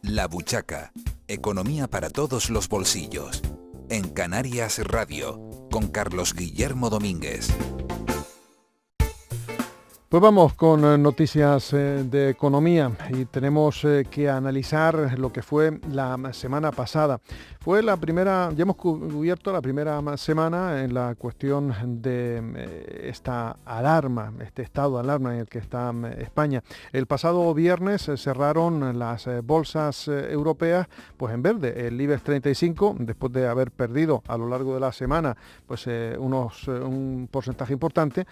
La Buchaca, economía para todos los bolsillos. En Canarias Radio, con Carlos Guillermo Domínguez. Pues vamos con noticias de economía y tenemos que analizar lo que fue la semana pasada. Fue la primera, ya hemos cubierto la primera semana en la cuestión de esta alarma, este estado de alarma en el que está España. El pasado viernes cerraron las bolsas europeas pues en verde. El IBEX 35, después de haber perdido a lo largo de la semana pues un porcentaje importante,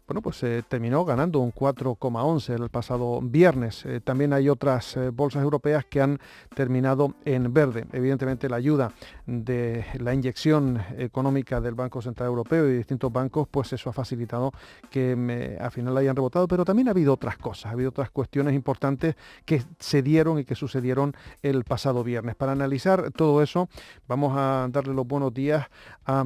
bueno, pues terminó ganando un 4,11 el pasado viernes. También hay otras bolsas europeas que han terminado en verde. Evidentemente la ayuda de la inyección económica del Banco Central Europeo y distintos bancos, pues eso ha facilitado que al final hayan rebotado. Pero también ha habido otras cosas, ha habido otras cuestiones importantes que se dieron y que sucedieron el pasado viernes. Para analizar todo eso, vamos a darle los buenos días a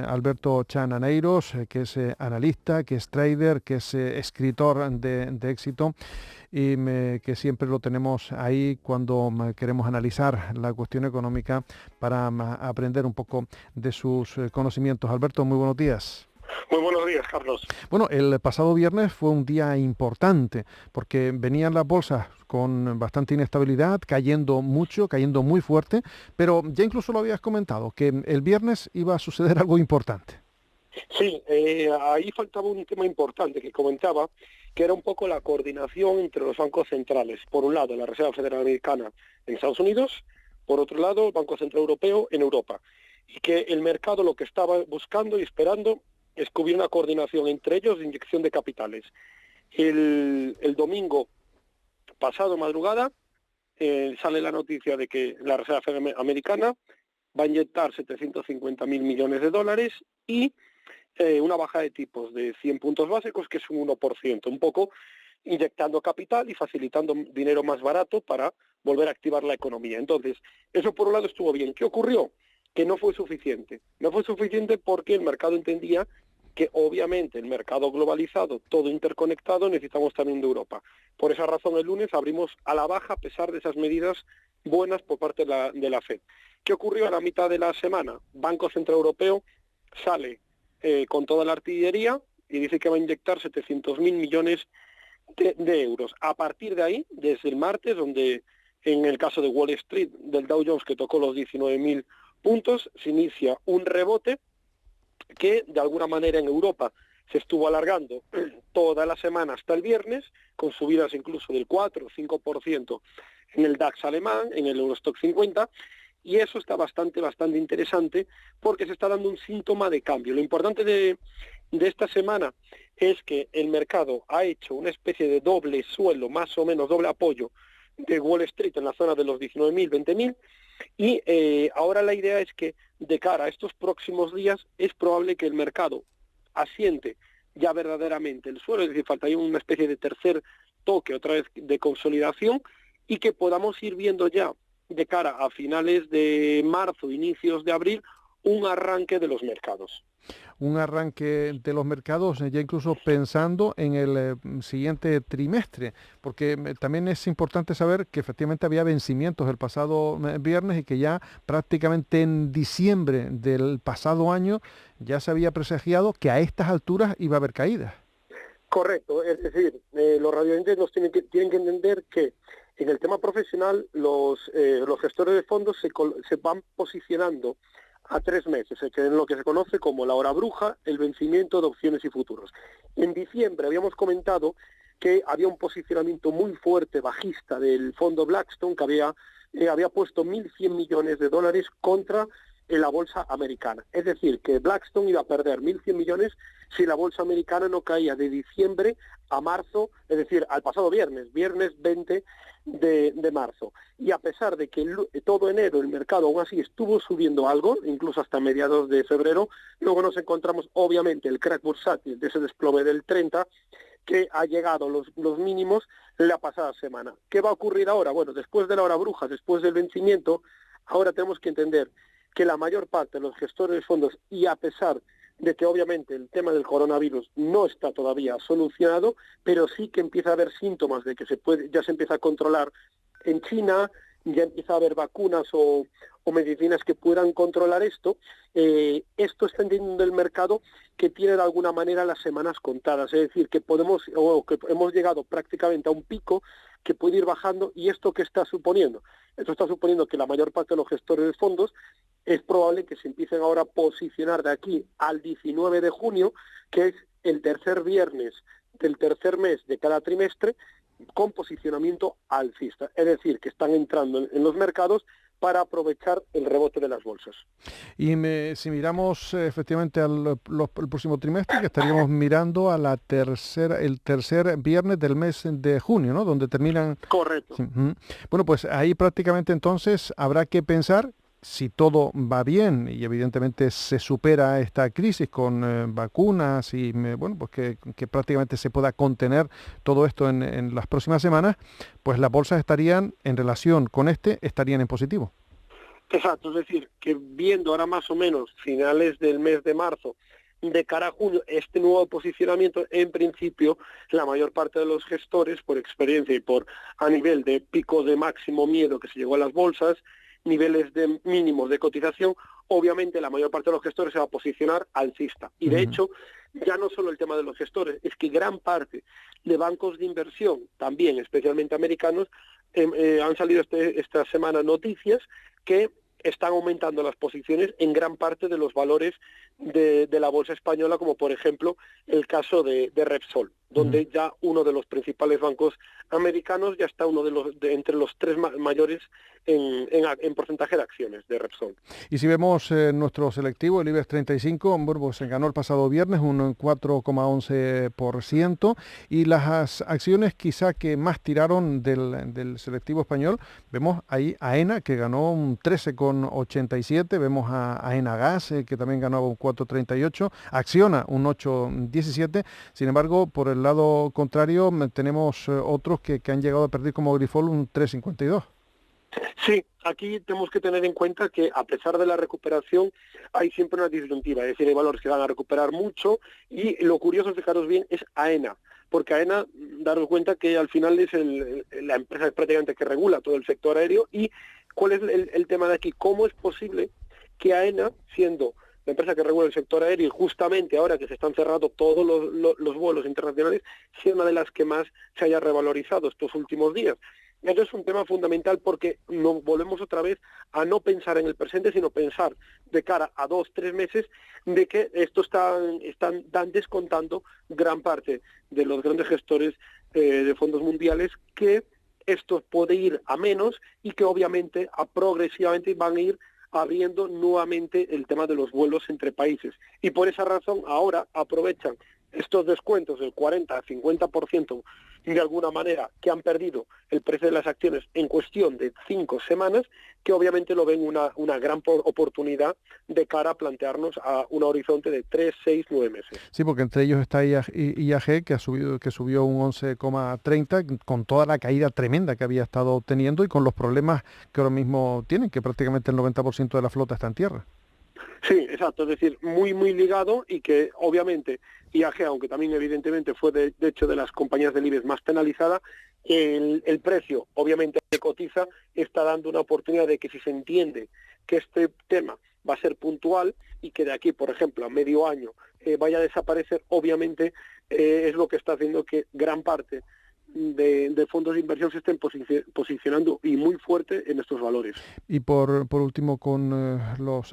Alberto Chananeiros, que es analista, que es trader, que es escritor de éxito y que siempre lo tenemos ahí cuando queremos analizar la cuestión económica para aprender un poco de sus conocimientos. Alberto, muy buenos días. Muy buenos días, Carlos. Bueno, el pasado viernes fue un día importante porque venían las bolsas con bastante inestabilidad, cayendo mucho, cayendo muy fuerte, pero ya incluso lo habías comentado, que el viernes iba a suceder algo importante. Sí, ahí faltaba un tema importante que comentaba, que era un poco la coordinación entre los bancos centrales. Por un lado, la Reserva Federal Americana en Estados Unidos, por otro lado, el Banco Central Europeo en Europa. Y que el mercado lo que estaba buscando y esperando es que hubiera una coordinación entre ellos de inyección de capitales. El domingo pasado, madrugada, sale la noticia de que la Reserva Federal Americana va a inyectar 750.000 millones de dólares y una baja de tipos de 100 puntos básicos, que es un 1%, un poco inyectando capital y facilitando dinero más barato para volver a activar la economía. Entonces, eso por un lado estuvo bien. ¿Qué ocurrió? Que no fue suficiente. No fue suficiente porque el mercado entendía que obviamente el mercado globalizado, todo interconectado, necesitamos también de Europa. Por esa razón el lunes abrimos a la baja a pesar de esas medidas buenas por parte de la FED. ¿Qué ocurrió a la mitad de la semana? Banco Central Europeo sale con toda la artillería y dice que va a inyectar 700.000 millones de euros. A partir de ahí, desde el martes, donde en el caso de Wall Street, del Dow Jones, que tocó los 19.000 puntos, se inicia un rebote que de alguna manera en Europa se estuvo alargando toda la semana hasta el viernes, con subidas incluso del 4 o 5% en el DAX alemán, en el Eurostock 50, y eso está bastante interesante porque se está dando un síntoma de cambio. Lo importante de esta semana es que el mercado ha hecho una especie de doble suelo, más o menos doble apoyo de Wall Street en la zona de los 19.000, 20.000, y ahora la idea es que de cara a estos próximos días es probable que el mercado asiente ya verdaderamente el suelo, es decir, faltaría una especie de tercer toque otra vez de consolidación y que podamos ir viendo ya de cara a finales de marzo, inicios de abril, un arranque de los mercados. Un arranque de los mercados ya incluso pensando en el siguiente trimestre, porque también es importante saber que efectivamente había vencimientos el pasado viernes y que ya prácticamente en diciembre del pasado año ya se había presagiado que a estas alturas iba a haber caídas. Correcto, es decir, los radioyentes nos tienen que entender que en el tema profesional los gestores de fondos se van posicionando a 3 meses, en lo que se conoce como la hora bruja, el vencimiento de opciones y futuros. En diciembre habíamos comentado que había un posicionamiento muy fuerte bajista del fondo Blackstone, que había puesto 1.100 millones de dólares contra la bolsa americana. Es decir, que Blackstone iba a perder 1.100 millones si la bolsa americana no caía de diciembre a marzo, es decir, al pasado viernes 20 de marzo. Y a pesar de que todo enero el mercado aún así estuvo subiendo algo, incluso hasta mediados de febrero, luego nos encontramos obviamente el crack bursátil de ese desplome del 30, que ha llegado los mínimos la pasada semana. ¿Qué va a ocurrir ahora? Bueno, después de la hora bruja, después del vencimiento, ahora tenemos que entender que la mayor parte de los gestores de fondos, y a pesar de que obviamente el tema del coronavirus no está todavía solucionado, pero sí que empieza a haber síntomas de que ya se empieza a controlar en China, ya empieza a haber vacunas o medicinas que puedan controlar esto, esto está entendiendo el mercado que tiene de alguna manera las semanas contadas, es decir, que que hemos llegado prácticamente a un pico que puede ir bajando. ¿Y esto qué está suponiendo? Esto está suponiendo que la mayor parte de los gestores de fondos es probable que se empiecen ahora a posicionar de aquí al 19 de junio, que es el tercer viernes del tercer mes de cada trimestre, con posicionamiento alcista. Es decir, que están entrando en los mercados para aprovechar el rebote de las bolsas. Y si miramos efectivamente al próximo trimestre, que estaríamos mirando a el tercer viernes del mes de junio, ¿no? Donde terminan... Correcto. Sí, bueno, pues ahí prácticamente entonces habrá que pensar, si todo va bien y evidentemente se supera esta crisis con vacunas y bueno, pues que prácticamente se pueda contener todo esto en las próximas semanas, pues las bolsas estarían en relación con estarían en positivo. Exacto, es decir, que viendo ahora más o menos finales del mes de marzo, de cara a junio, este nuevo posicionamiento, en principio, la mayor parte de los gestores, por experiencia y a nivel de pico de máximo miedo que se llegó a las bolsas, niveles de mínimos de cotización, obviamente la mayor parte de los gestores se va a posicionar alcista. Y de hecho, ya no solo el tema de los gestores, es que gran parte de bancos de inversión, también especialmente americanos, han salido esta semana noticias que están aumentando las posiciones en gran parte de los valores de la bolsa española, como por ejemplo el caso de Repsol, donde ya uno de los principales bancos americanos ya está entre los tres mayores en porcentaje de acciones de Repsol. Y si vemos nuestro selectivo, el IBEX 35, bueno, pues se ganó el pasado viernes un 4,11%, y las acciones quizá que más tiraron del selectivo español, vemos ahí a AENA, que ganó un 13,87%, vemos a AENA Gas, que también ganó un 4,38%, Acciona un 8,17%, sin embargo, por el lado contrario tenemos otros que han llegado a perder, como Grifol, un 3,52%. Sí, aquí tenemos que tener en cuenta que a pesar de la recuperación hay siempre una disyuntiva, es decir, hay valores que van a recuperar mucho, y lo curioso, fijaros bien, es AENA, porque AENA, daros cuenta que al final es la empresa prácticamente que regula todo el sector aéreo. ¿Y cuál es el tema de aquí? ¿Cómo es posible que AENA, siendo la empresa que regula el sector aéreo, y justamente ahora que se están cerrando todos los vuelos internacionales, sea una de las que más se haya revalorizado estos últimos días? Eso es un tema fundamental, porque nos volvemos otra vez a no pensar en el presente, sino pensar de cara a 2-3 meses de que esto están descontando gran parte de los grandes gestores de fondos mundiales, que esto puede ir a menos y que obviamente progresivamente van a ir abriendo nuevamente el tema de los vuelos entre países. Y por esa razón ahora aprovechan estos descuentos del 40-50% de alguna manera, que han perdido el precio de las acciones en cuestión de 5 semanas, que obviamente lo ven una gran oportunidad de cara a plantearnos a un horizonte de 3, 6, 9 meses. Sí, porque entre ellos está IAG, que subió un 11,30%, con toda la caída tremenda que había estado teniendo y con los problemas que ahora mismo tienen, que prácticamente el 90% de la flota está en tierra. Sí, exacto, es decir, muy ligado, y que obviamente IAG, aunque también evidentemente fue de hecho de las compañías del IBEX más penalizada, el precio obviamente que cotiza está dando una oportunidad de que, si se entiende que este tema va a ser puntual y que de aquí, por ejemplo, a medio año vaya a desaparecer, obviamente es lo que está haciendo que gran parte de fondos de inversión se estén posicionando y muy fuerte en estos valores. Y por último,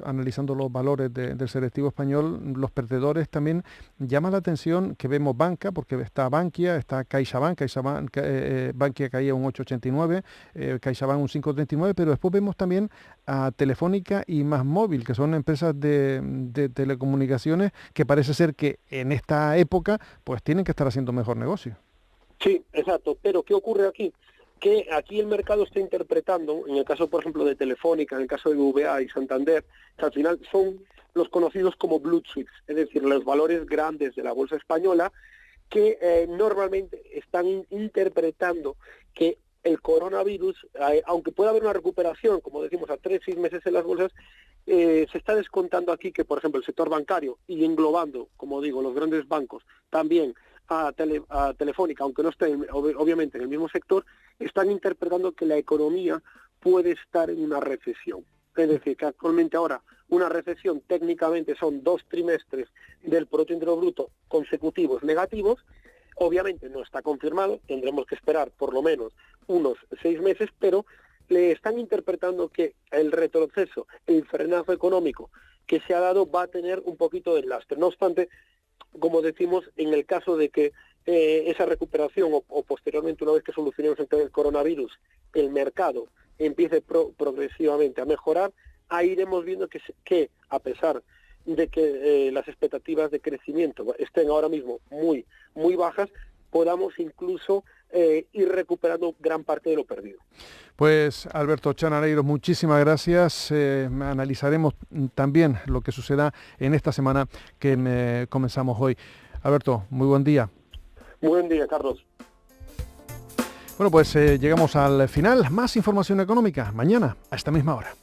analizando los valores del selectivo español, los perdedores también llama la atención que vemos banca, porque está Bankia, está CaixaBank, Bankia caía un 8,89, CaixaBank un 5,39, pero después vemos también a Telefónica y MásMóvil, que son empresas de telecomunicaciones que parece ser que en esta época pues tienen que estar haciendo mejor negocio. Sí, exacto, pero ¿qué ocurre aquí? Que aquí el mercado está interpretando, en el caso, por ejemplo, de Telefónica, en el caso de BBVA y Santander, que al final son los conocidos como blue chips, es decir, los valores grandes de la bolsa española, que normalmente están interpretando que el coronavirus, aunque pueda haber una recuperación, como decimos, a 3-6 meses en las bolsas, se está descontando aquí que, por ejemplo, el sector bancario, y englobando, como digo, los grandes bancos, también a Telefónica, aunque no estén obviamente en el mismo sector, están interpretando que la economía puede estar en una recesión. Es decir, que actualmente ahora una recesión técnicamente son 2 trimestres del Producto Interior Bruto consecutivos negativos. Obviamente no está confirmado, tendremos que esperar por lo menos unos 6 meses, pero le están interpretando que el retroceso, el frenazo económico que se ha dado va a tener un poquito de lastre. No obstante, como decimos, en el caso de que esa recuperación o posteriormente, una vez que solucionemos el tema del coronavirus, el mercado empiece progresivamente a mejorar, ahí iremos viendo que a pesar de que las expectativas de crecimiento estén ahora mismo muy, muy bajas, podamos incluso ir recuperando gran parte de lo perdido. Pues Alberto Chanareiros, muchísimas gracias. Analizaremos también lo que suceda en esta semana que comenzamos hoy. Alberto, muy buen día. Muy buen día, Carlos. Bueno, pues llegamos al final. Más información económica mañana a esta misma hora.